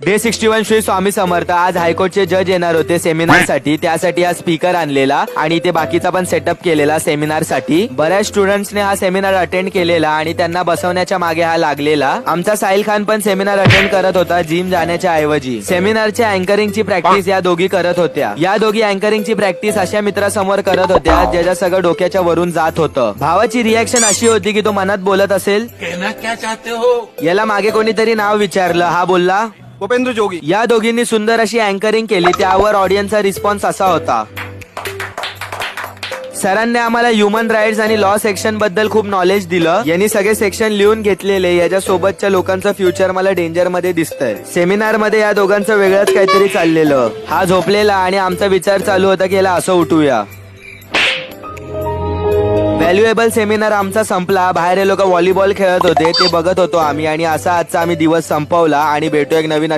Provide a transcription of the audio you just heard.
Day 61 Shri Swami Samarth. आज हायकोर्टचे जज येणार होते सेमिनार साठी, त्यासाठी हा स्पीकर आणलेला आणि ते बाकीचा पण सेटअप केलेला सेमिनार साठी. बऱ्याच स्टुडंट्सने हा सेमिनार अटेंड केलेला आणि त्यांना बसवण्याच्या मागे हा लागलेला. आमचा साहिल खान पण सेमिनार अटेंड करत होता जिम जाण्याच्या ऐवजी. सेमिनारच्या अँकरिंगची प्रॅक्टिस या दोघी करत होत्या. या दोघी अँकरिंगची प्रॅक्टिस अशा मित्रासमोर करत होत्या ज्याच्या सगळं डोक्याच्या वरून जात होतं. भावाची रिॲक्शन अशी होती की तो मनात बोलत असेल, कहना क्या चाहते हो? याला मागे कोणीतरी नाव विचारलं. हा बोलला भूपेंद्र जोगी. या दोघींनी सुंदर अशी अँकरिंग केली. त्यावर ऑडियन्सचा रिस्पॉन्स असा होता. सरांनी आम्हाला ह्युमन राईट्स आणि लॉ सेक्शन बद्दल खूप नॉलेज दिलं. यांनी सगळे सेक्शन लिहून घेतलेले. याच्या सोबतच्या लोकांचं फ्युचर मला डेंजर मध्ये दिसतंय. सेमिनार मध्ये या दोघांचं वेगळंच काहीतरी चाललेलं. हा झोपलेला आणि आमचा विचार चालू होता की याला असं उठूया. व्हॅल्युएबल सेमिनार आमचा संपला. बाहेर हे लोक व्हॉलीबॉल खेळत होते ते बघत होतो आम्ही. आणि असा आजचा आम्ही दिवस संपवला आणि भेटू एक नवीन